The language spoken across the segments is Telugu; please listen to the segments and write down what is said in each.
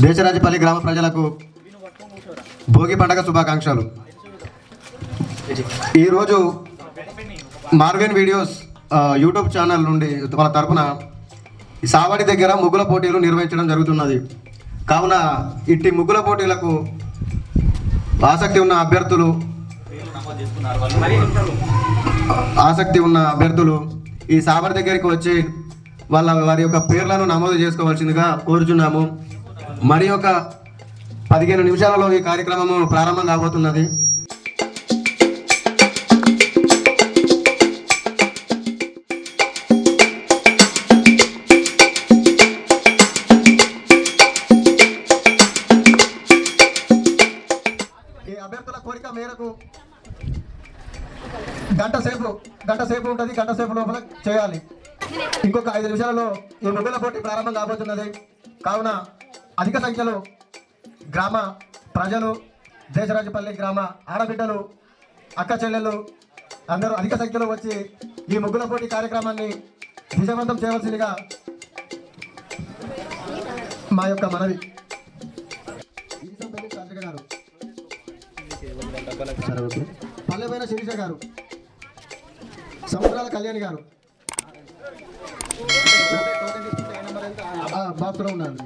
దేశరాజపల్లి గ్రామ ప్రజలకు భోగి పండుగ శుభాకాంక్షలు. ఈరోజు మార్వెన్ వీడియోస్ యూట్యూబ్ ఛానల్ నుండి మన తరపున సావడి దగ్గర ముగ్గుల పోటీలు నిర్వహించడం జరుగుతున్నది. కావున ఇట్టి ముగ్గుల పోటీలకు ఆసక్తి ఉన్న అభ్యర్థులు ఈ సావడి దగ్గరికి వచ్చి వారి యొక్క పేర్లను నమోదు చేసుకోవాల్సిందిగా కోరుచున్నాము. మరి ఒక 15 నిమిషాలలో ఈ కార్యక్రమము ప్రారంభం కాబోతున్నది. ఈ అభ్యర్థుల కోరిక మేరకు గంట సేపు ఉంటుంది. గంట సేపు లోపల చేయాలి. ఇంకొక 5 నిమిషాలలో ఈ ముగ్గుల పోటీ ప్రారంభం కాబోతున్నది. కావున అధిక సంఖ్యలో గ్రామ ప్రజలు, దేశరాజపల్లి గ్రామ ఆడబిడ్డలు, అక్క చెల్లెళ్ళు అందరూ అధిక సంఖ్యలో వచ్చి ఈ ముగ్గుల పోటీ కార్యక్రమాన్ని విజయవంతం చేయవలసిందిగా మా యొక్క మనవి. గారు, పల్లెపైన శిరీష గారు, సముద్రాల కళ్యాణి గారు బాత్రూమ్ ఉన్నారు.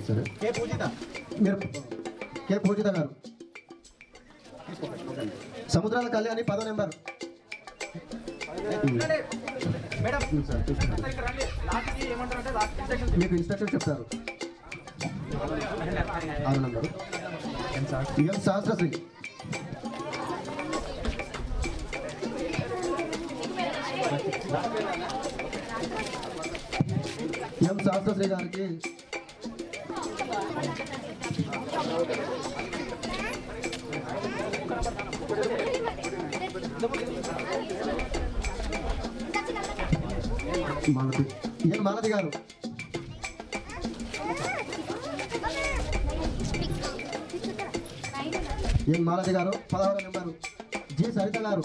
సరే, మీరు కే పూజిత గారు, సముద్రాల కళ్యాణి 10వ నెంబర్. మీకు ఇన్స్ట్రక్షన్ చెప్తారు. 6వ నెంబరు ఎం సహస్రశ్రీ, ఎం సహస్రశ్రీ గారికి మాలతి గారు, ఎం మాలతి గారు 16వ నెంబరు. జి సరిత గారు,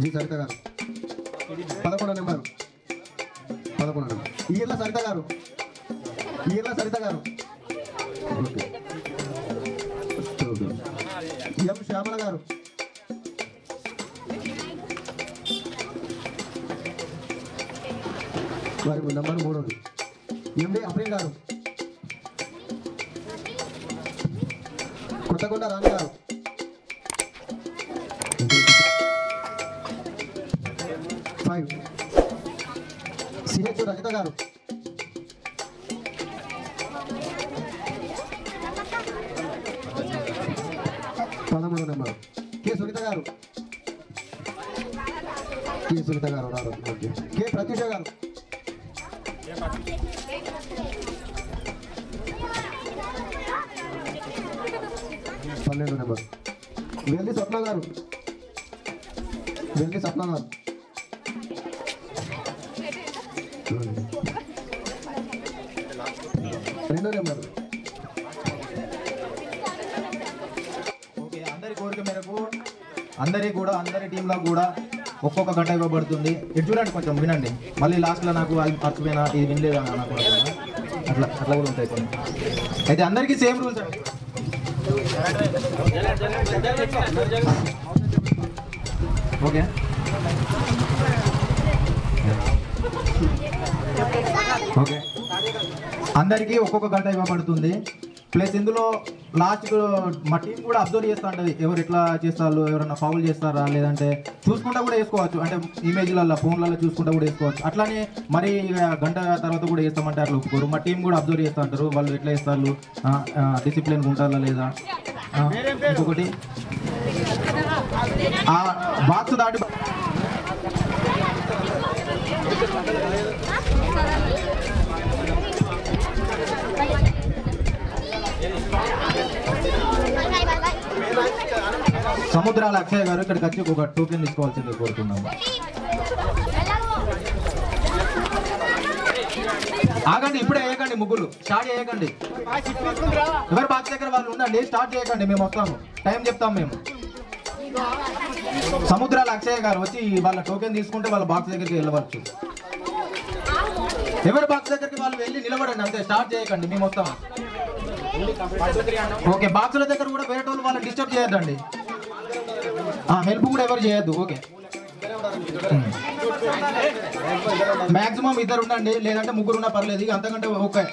జి సరిత గారు 11వ నెంబరు. ఈర్ల సరిత గారు, ఎం శ్యామల గారు, వారి నెంబర్ 3వ. ఎండి అప్రిల్ గారు, కొత్తగొండ రాణి గారు, సిహెచ్ రజిత గారు, పదమూడవ నెంబర్. కె సునీత గారు, కె ప్రత్యూష గారు, 12వ నెంబర్. వెల్లి స్వప్న గారు, 2వ నెంబర్. ఓకే, అందరి కోరిక మేరకు అందరి టీంలో కూడా ఒక్కొక్క గంట ఇవ్వబడుతుంది. ఇటు చూడండి, కొంచెం వినండి. మళ్ళీ లాస్ట్లో నాకు అది మర్చిపోయినా, ఇది వినలేదా నాకు అట్లా కూడా ఉంటాయి కొన్ని. అయితే అందరికీ సేమ్ రూల్స్ అండి. ఓకే, అందరికీ ఒక్కొక్క గంట ఇవ్వబడుతుంది. ప్లస్ ఇందులో లాస్ట్ మా టీం కూడా అబ్జర్వ్ చేస్తూ ఉంటుంది, ఎవరు ఎట్లా చేస్తారు, ఎవరైనా ఫౌల్ చేస్తారా లేదంటే చూసుకుంటా కూడా వేసుకోవచ్చు. అంటే ఇమేజ్లలో ఫోన్లలో చూసుకుంటా కూడా వేసుకోవచ్చు. అట్లానే మరి గంట తర్వాత కూడా వేస్తామంటే అట్లా ఒప్పుకోరు. మా టీం కూడా అబ్జర్వ్ చేస్తూ ఉంటారు, వాళ్ళు ఎట్లా వేస్తారు, డిసిప్లిన్ ఉంటారా లేదా. ఇంకొకటి ఆ బాక్స్ దాటి సముద్రాల అక్షయ్ గారు ఇక్కడికి వచ్చి ఒక టోకెన్ తీసుకోవాల్సింది కోరుతున్నాము. ఆగండి, ఇప్పుడే వేయకండి ముగ్గులు, స్టార్ట్ చేయకండి. ఎవరు బాక్స్ దగ్గర వాళ్ళు ఉండండి, స్టార్ట్ చేయకండి, మేము వస్తాము, టైం చెప్తాం మేము. సముద్రాల అక్షయ్ గారు వచ్చి వాళ్ళ టోకెన్ తీసుకుంటే వాళ్ళ బాక్స్ దగ్గరికి వెళ్ళవచ్చు. ఎవరి బాక్స్ దగ్గరికి వాళ్ళు వెళ్ళి నిలబడండి అంతే, స్టార్ట్ చేయకండి, మేము వస్తాము. ఓకే, బాక్సుల దగ్గర కూడా వేరే వాళ్ళు వాళ్ళని డిస్టర్బ్ చేయొద్దండి, హెల్ప్ కూడా ఎవరు చేయొద్దు. ఓకే, మాక్సిమం ఇద్దరు ఉండండి, లేదంటే ముగ్గురు ఉన్నా పర్లేదు, ఇక అంతకంటే ఓకే.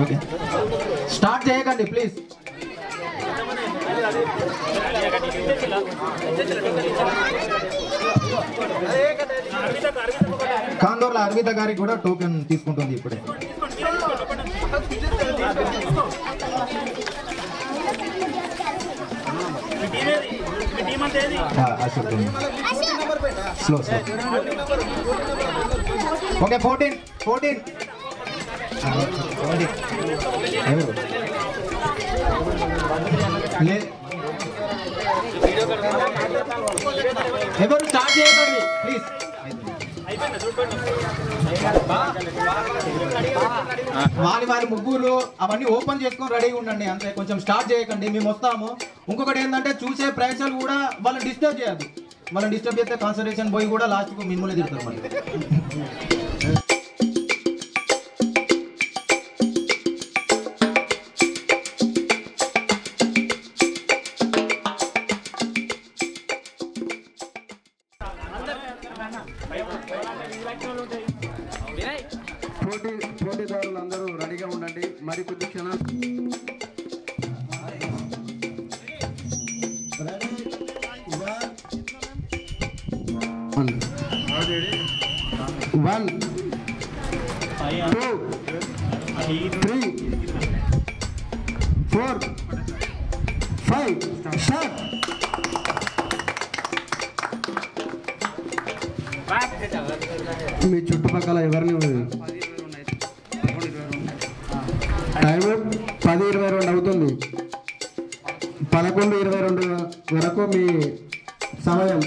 ఓకే, స్టార్ట్ చేయకండి ప్లీజ్. కాందూర్ల అర్విత గారికి కూడా టోకెన్ తీసుకుంటుంది ఇప్పుడే. Slow slow. ఓకే, 14 ఎవరు ఎవరు స్టార్ట్ చేయకండి ప్లీజ్. వాళ్ళ ముగ్గురు అవన్నీ ఓపెన్ చేసుకొని రెడీగా ఉండండి అంతే, కొంచెం స్టార్ట్ చేయకండి, మేము వస్తాము. ఇంకొకటి ఏంటంటే చూసే ప్రేక్షకులు కూడా వాళ్ళని డిస్టర్బ్ చేయద్దు, వాళ్ళని డిస్టర్బ్ చేస్తే కాన్సన్ట్రేషన్ పోయి కూడా లాస్ట్కు మిమ్మల్ని తిడతారు మళ్ళీ. పోటీదారులందరూ రెడీగా ఉండండి, మరి కొద్ది క్షణాలు. One, 2, 3, 4, 5, start. మీ చుట్టుపక్కల ఎవరిని టైం 10:22 అవుతుంది. 11:22 వరకు మీ సమయం.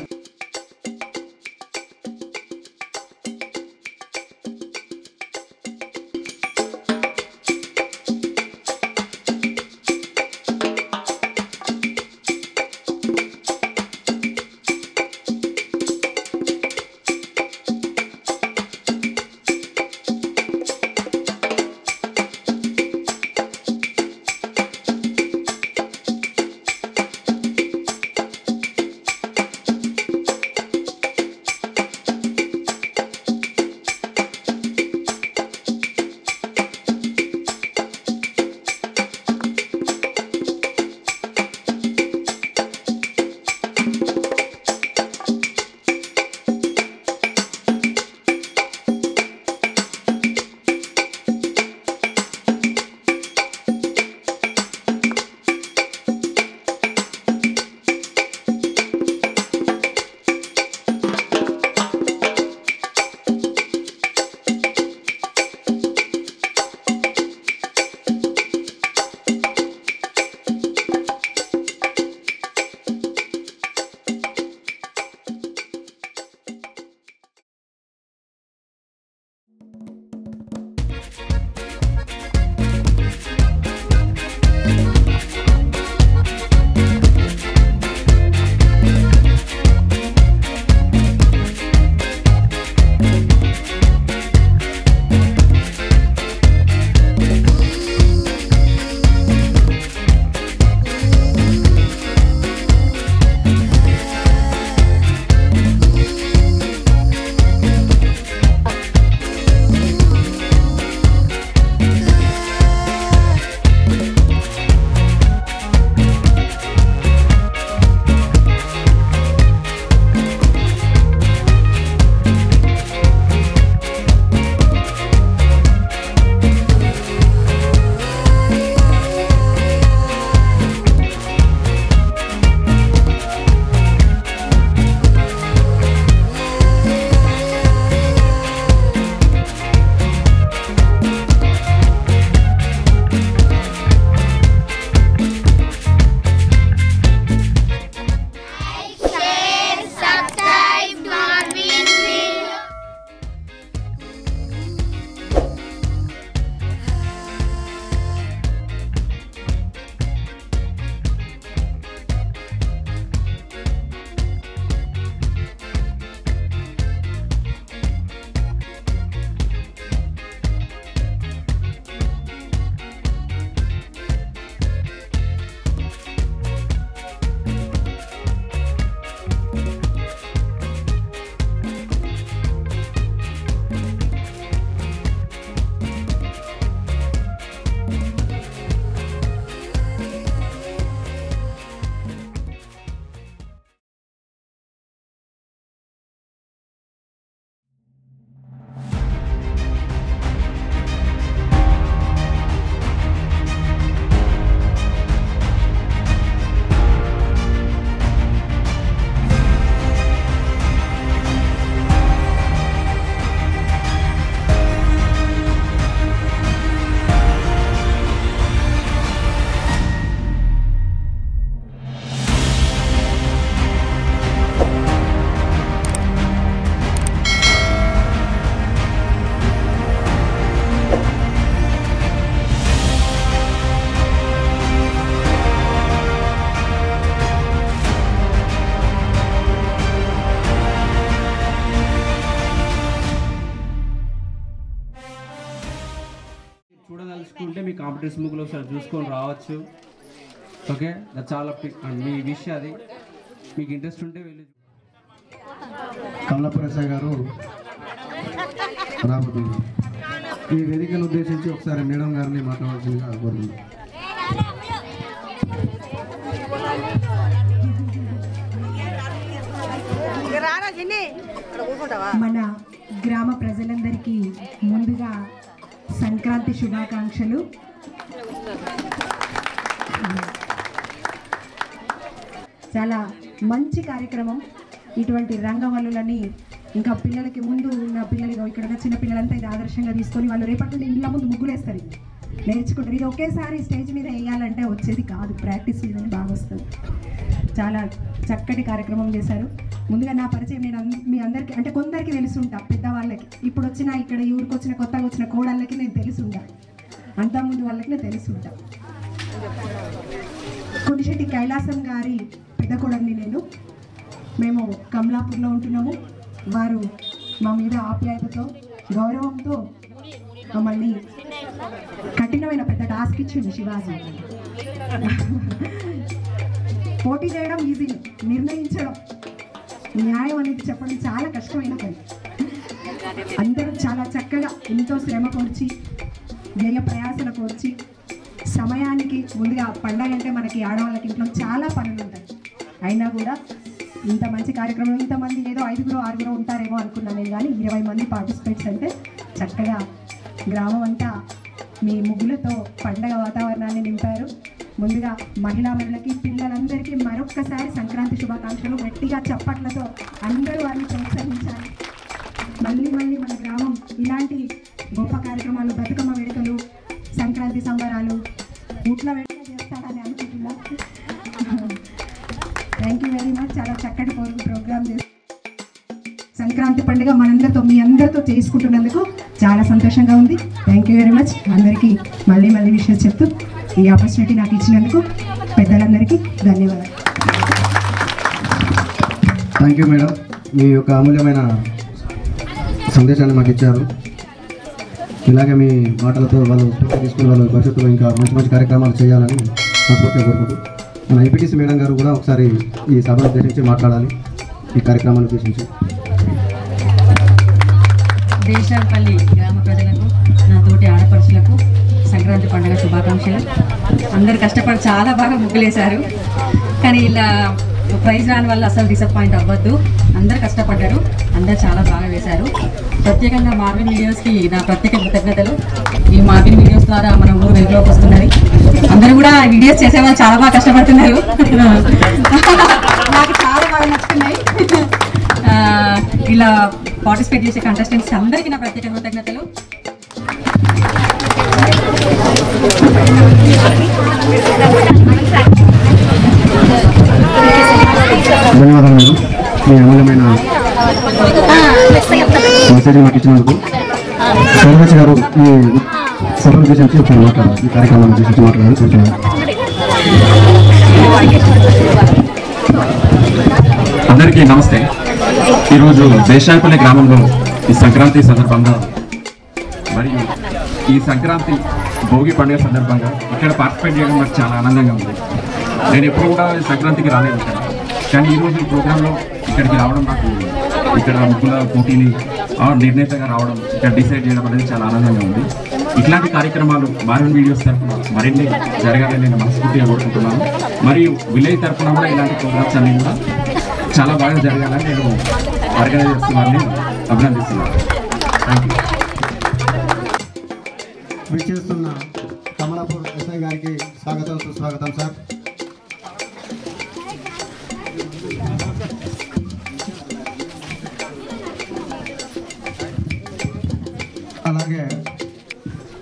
డ్రెస్ ముగ్గులు ఒకసారి చూసుకొని రావచ్చు. ఓకే, అది చాలా మీ విషయం. అది మీకు ఇంట్రెస్ట్ ఉంటే వెళ్ళి. కమలాపూర్ ఎస్ఐ గారు రాబోతున్నారు. ఈ వేదికను ఉద్దేశించి ఒకసారి మేడం గారిని మాట్లాడాల్సిందిగా కోరుతున్నాను. మన గ్రామ ప్రజలందరికీ ముందుగా సంక్రాంతి శుభాకాంక్షలు. చాలా మంచి కార్యక్రమం. ఇటువంటి రంగవల్లులని ఇంకా పిల్లలకి ముందు ఉన్న పిల్లలు ఇక్కడ చిన్న పిల్లలంతా ఇది ఆదర్శంగా తీసుకొని వాళ్ళు రేపటి నుండి ఇంట్లో ముందు ముగ్గులేస్తారు, ఇది నేర్చుకుంటారు. ఇది ఒకేసారి స్టేజ్ మీద వేయాలంటే వచ్చేది కాదు, ప్రాక్టీస్ మీదనే బాగా వస్తుంది. చాలా చక్కటి కార్యక్రమం చేశారు. ముందుగా నా పరిచయం నేను మీ అందరికీ అంటే కొందరికి తెలుసుంటా, పెద్దవాళ్ళకి. ఇప్పుడు వచ్చిన ఇక్కడ ఈ ఊరికి వచ్చిన కొత్తగా వచ్చిన కోడళ్ళకి నేను తెలుసుంటా, అంతకుముందు వాళ్ళకి నేను తెలుసుంటా. కొనిశెట్టి కైలాసం గారి పెద్ద కోడల్ని నేను. మేము కమలాపూర్లో ఉంటున్నాము. వారు మా మీద ఆప్యాయతతో గౌరవంతో మమ్మల్ని కఠినమైన పెద్ద టాస్క్ ఇచ్చింది శివాజీ. పోటీ చేయడం ఈజీ, నిర్ణయించడం న్యాయం అనేది చెప్పడం చాలా కష్టమైన పని. అందరూ చాలా చక్కగా ఎంతో శ్రమ కోర్చి వ్యయ ప్రయాసల కోర్చి సమయానికి ముందుగా పండగ అంటే మనకి ఆడవాళ్ళకి ఇంట్లో చాలా పనులు ఉంటాయి. అయినా కూడా ఇంత మంచి కార్యక్రమం, ఇంతమంది ఏదో 5 6 ఉంటారేమో అనుకున్నాను నేను, కానీ 20 మంది పార్టిసిపేట్స్ అంటే చక్కగా గ్రామం అంతా మీ ముగ్గులతో పండగ వాతావరణాన్ని నింపారు. ముందుగా మహిళలకి పిల్లలందరికీ మరొక్కసారి సంక్రాంతి శుభాకాంక్షలు. గట్టిగా చప్పట్లతో అందరూ వారిని ప్రోత్సహించాలి. మళ్ళీ మళ్ళీ మన గ్రామం ఇలాంటి గొప్ప కార్యక్రమాలు, బతుకమ్మ వేడుకలు, సంక్రాంతి సంబరాలు ఊట్ల వేడుక చేస్తాడని అనుకుంటున్నా. Thank you very much. చాలా చక్కటి ప్రోగ్రామ్ చేసి సంక్రాంతి పండుగ మనందరితో మీ అందరితో చేసుకుంటున్నందుకు చాలా సంతోషంగా ఉంది. Thank you very much. అందరికీ మళ్ళీ మళ్ళీ విషయం చెప్తూ ఈ ఆపర్చునిటీ నాకు ఇచ్చినందుకు పెద్దలందరికీ ధన్యవాదాలు. థ్యాంక్ యూ మేడం, మీ యొక్క అమూల్యమైన సందేశాన్ని మాకు ఇచ్చారు. ఇలాగే మీ మాటలతో వాళ్ళు స్ఫూర్తి తీసుకుని వాళ్ళు భవిష్యత్తులో ఇంకా మంచి మంచి కార్యక్రమాలు చేయాలని మనస్ఫూర్తిగా కోరుకుంటూ మన ఐపీటీసీ మేడం గారు కూడా ఒకసారి ఈ సభను ఉద్దేశించి మాట్లాడాలి, ఈ కార్యక్రమాన్ని ఉద్దేశించి. దేశాలపల్లి గ్రామ ప్రజలకు, నా తోటి ఆడపడుచులకు సంక్రాంతి పండుగ శుభాకాంక్షలు. అందరు కష్టపడి చాలా బాగా ముగ్గులేశారు, కానీ ఇలా ప్రైజ్ రాని వల్ల అసలు డిసప్పాయింట్ అవ్వద్దు. అందరు కష్టపడ్డారు, అందరు చాలా బాగా వేశారు. ప్రత్యేకంగా మార్విన్ వీడియోస్కి నా ప్రత్యేక కృతజ్ఞతలు. ఈ మార్విన్ వీడియోస్ ద్వారా మన ఊరు వెలుగులోకి వస్తున్నది. అందరూ కూడా వీడియోస్ చేసేవాళ్ళు చాలా బాగా కష్టపడుతున్నారు, నాకు చాలా బాగా నచ్చుతున్నాయి. ఇలా పార్టిసిపేట్ చేసే కంటెస్టెంట్స్ అందరికీ నా ప్రత్యేక కృతజ్ఞతలు. ధన్యవాదాలు మేడం, మీ అమూల్యమైన మెసేజ్ మాకు ఇచ్చినందుకు. సర్వేష్ గారు ఈ సభను ఉద్దేశించి ఒకసారి మాట్లాడారు, ఈ కార్యక్రమాన్ని ఉద్దేశించి మాట్లాడారు కూర్చున్నారు. అందరికీ నమస్తే. ఈరోజు దేశాయపల్లి గ్రామంలో ఈ సంక్రాంతి సందర్భంగా మరియు ఈ సంక్రాంతి భోగి పండుగ సందర్భంగా ఇక్కడ పార్టిసిపేట్ చేయడం నాకు చాలా ఆనందంగా ఉంది. నేను ఎప్పుడు కూడా సంక్రాంతికి రాలేదు ఇక్కడ, కానీ ఈరోజు ఈ ప్రోగ్రాంలో ఇక్కడికి రావడం, నాకు ఇక్కడ ముగ్గుల పోటీని నిర్ణేతగా రావడం, ఇక్కడ డిసైడ్ చేయడం అనేది చాలా ఆనందంగా ఉంది. ఇట్లాంటి కార్యక్రమాలు మార్విన్ వీడియోస్ తరఫున మరిన్ని జరగాలని నేను మనస్ఫూర్తిగా కోరుకుంటున్నాను. మరియు విలేజ్ తరఫున కూడా ఇలాంటి ప్రోగ్రామ్స్ అన్నీ కూడా చాలా బాగా జరగాలని నేను ఆర్గనైజర్స్ వారిని అభినందిస్తున్నాను. Thank you. విచ్చేస్తున్న కమలాపూర్ ఎస్ఐ గారికి స్వాగతం, సుస్వాగతం సార్. అలాగే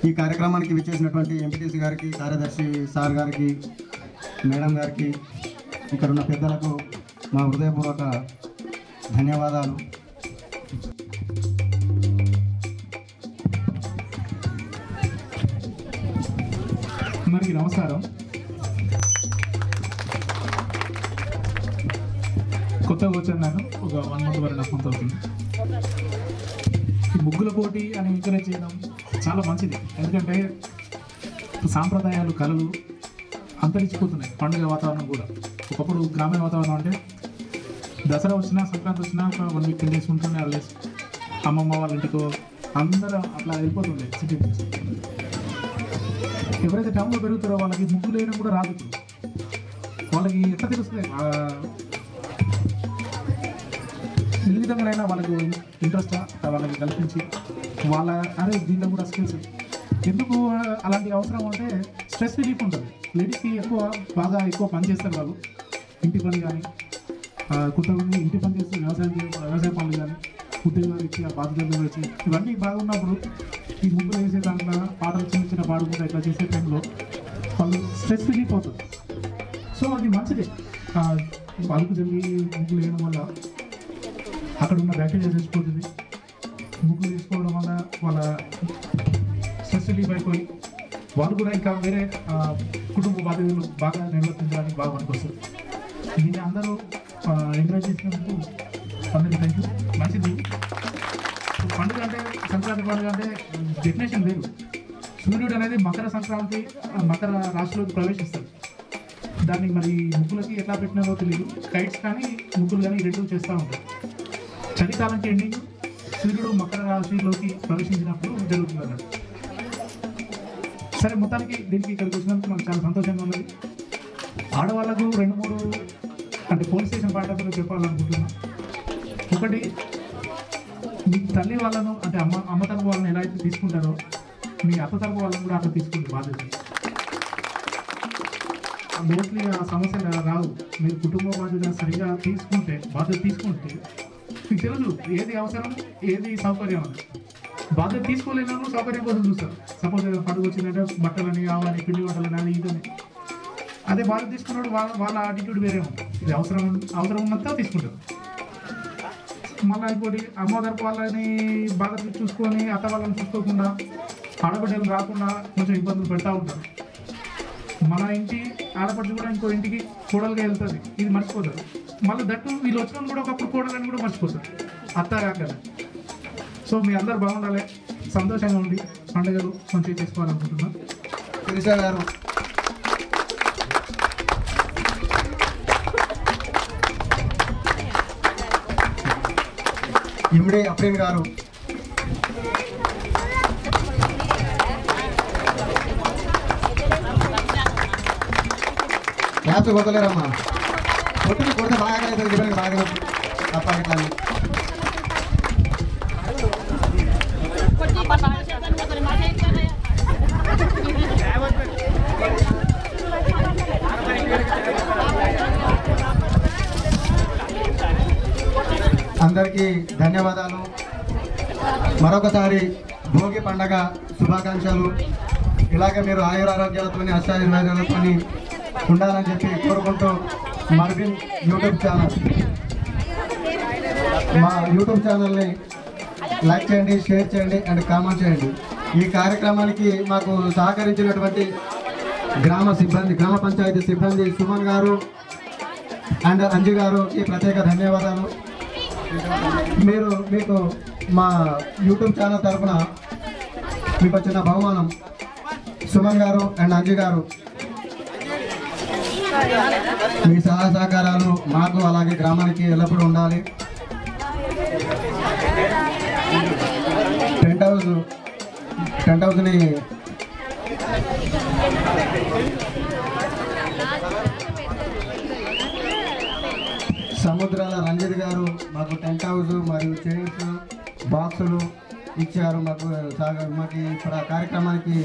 ఈ కార్యక్రమానికి విచ్చేసినటువంటి ఎంపీటీసీ గారికి, కార్యదర్శి సార్ గారికి, మేడం గారికి, ఇక్కడ ఉన్న పెద్దలకు మా హృదయపూర్వక ధన్యవాదాలు. అందరికీ నమస్కారం. కొత్తగా వచ్చాను నేను, ఒక 1 month వరకు నాకు అవుతుంది. ఈ ముగ్గుల పోటీ అని ఎంకరేజ్ చేయడం చాలా మంచిది. ఎందుకంటే సాంప్రదాయాలు కళలు అంతరించిపోతున్నాయి. పండుగ వాతావరణం కూడా ఒకప్పుడు గ్రామీణ వాతావరణం అంటే దసరా వచ్చినా సంక్రాంతి వచ్చినా ఒక 1 వీక్ 10 డేస్ ఉంటుండే. వాళ్ళు అమ్మమ్మ వాళ్ళ ఇంటికో అందరూ అట్లా వెళ్ళిపోతుండే సిటీ నుంచి. ఎవరైతే టౌన్లో పెరుగుతారో వాళ్ళకి ముగ్గులు వేయడం కూడా రాదు. వాళ్ళకి ఎట్లా తెలుస్తుంది? ఏ విధంగానైనా వాళ్ళకి ఇంట్రెస్ట్ వాళ్ళకి కల్పించి వాళ్ళ అరే దీంట్లో కూడా స్కిల్స్ ఎందుకు అలాంటి అవసరం అంటే స్ట్రెస్ రిలీఫ్ ఉంటుంది. లేడీస్కి ఎక్కువ పని చేస్తారు వాళ్ళు. ఇంటి పని కానీ కొంతమంది ఇంటి పని చేస్తే వ్యవసాయ పనులు కానీ ఉద్యోగాలు ఇచ్చి ఆ బాధ్యతలు వచ్చి ఇవన్నీ బాగున్నప్పుడు ఈ ముగ్గులు వేసే దాంట్లో పాటలు చిన్న పాడుకుంటూ ఇట్లా చేసే టైంలో వాళ్ళు స్ట్రెస్ రిలీఫ్ అవుతుంది. సో అది మంచిదే. వాళ్ళకు జరిగి ముగ్గులు వేయడం వల్ల అక్కడ ఉన్న బ్యాక్టీరియా చచ్చిపోతుంది. ముగ్గులు వేసుకోవడం వల్ల వాళ్ళ స్ట్రెస్ రిలీఫ్ అయిపోయి వాళ్ళు కూడా ఇంకా వేరే కుటుంబ బాధ్యతలు బాగా నిర్వర్తించడానికి బాగా పనికొస్తుంది. దీన్ని అందరూ ఎంకరేజ్ చేసినందుకు అందరికీ థ్యాంక్ యూ. మంచిది. పండుగ అంటే సంక్రాంతి పండుగ అంటే డెఫినేషన్ వేరు. సూర్యుడు అనేది మకర సంక్రాంతి మకర రాశిలోకి ప్రవేశిస్తాడు. దాన్ని మరి ముగ్గులకి ఎట్లా పెట్టినారో తెలియదు. కైట్స్ కానీ ముగ్గులు కానీ రెండు చేస్తూ ఉంటారు. చలికాలంకి ఎండింగ్ సూర్యుడు మకర రాశిలోకి ప్రవేశించినప్పుడు జరుగుతుంది అన్నట్టు. సరే, మొత్తానికి దీనికి ఇక్కడికి వచ్చినందుకు మనకు చాలా సంతోషంగా ఉన్నది. ఆడవాళ్ళకు 2-3 అంటే పోలీస్ స్టేషన్ పాయింట్ చెప్పాలనుకుంటున్నాను. ఒకటి, మీ తల్లి వాళ్ళను అంటే అమ్మ తరపు వాళ్ళని ఎలా అయితే తీసుకుంటారో మీ అత్త తరపు వాళ్ళని కూడా అట్లా తీసుకుంటే బాధ్యత. మోస్ట్లీ ఆ సమస్య రావు. మీరు కుటుంబ బాధ్యత సరిగా బాధ్యత తీసుకుంటే మీకు తెలుసు ఏది అవసరం ఏది సౌకర్యం అని. బాధ్యత తీసుకోలేనప్పుడు సౌకర్యం కోసం చూస్తారు. సపోజ్ పండుగ వచ్చిందంటే బట్టలని అవని పిండి వంటలని అని ఇదని. అదే బాధ్యత తీసుకున్నాడు వాళ్ళ యాటిట్యూడ్ వేరే ఉంటుంది. ఇది అవసరం ఉన్నంత తీసుకుంటారు. మళ్ళీ ఇంకోటి అమ్మ తరపు వాళ్ళని బాగా చూసుకొని అత్త వాళ్ళని చూసుకోకుండా ఆడబిడ్డలు రాకుండా కొంచెం ఇబ్బందులు పెడతా ఉంటారు. మన ఇంటి ఆడపడుచు కూడా ఇంకో ఇంటికి కోడలుగా వెళ్తుంది. ఇది మర్చిపోతారు. మళ్ళీ దట్టు వీళ్ళు వచ్చిన కూడా ఒకప్పుడు కోడలని కూడా మర్చిపోతారు అత్త రాక. సో మీ అందరు బాగుండాలి, సంతోషంగా ఉండి పండుగలు మంచిగా చేసుకోవాలనుకుంటున్నాను. శిరీష గారు, ఇమిడి అప్రీన్ గారు, క్యాప్స్ కొట్టలేరమ్మా. కొట్టుని కొడితే బాగా అవుతుంది. చెప్పడానికి బాగా తప్ప ఇట్లా అందరికీ ధన్యవాదాలు. మరొకసారి భోగి పండగ శుభాకాంక్షలు. ఇలాగే మీరు ఆయురారోగ్యాలతో అష్టాయుర్వేదాలతో ఉండాలని చెప్పి కోరుకుంటూ మర్బిన్ యూట్యూబ్ ఛానల్ మా యూట్యూబ్ ఛానల్ని లైక్ చేయండి, షేర్ చేయండి అండ్ కామెంట్ చేయండి. ఈ కార్యక్రమానికి మాకు సహకరించినటువంటి గ్రామ పంచాయతీ సిబ్బంది సుమన్ గారు అండ్ అంజు గారుకి ప్రత్యేక ధన్యవాదాలు. మీకు మా యూట్యూబ్ ఛానల్ తరఫున మీకు వచ్చిన బహుమానం సుమన్ గారు అండ్ అంజు గారు. మీ సహాయ సహకారాలు మాకు అలాగే గ్రామానికి ఎల్లప్పుడూ ఉండాలి. టెంట్ హౌస్ని సముద్రాల రంజిత్ గారు మాకు టెంట్ హౌస్ మరియు చైర్స్ బాక్సులు ఇచ్చారు. మాకు కార్యక్రమానికి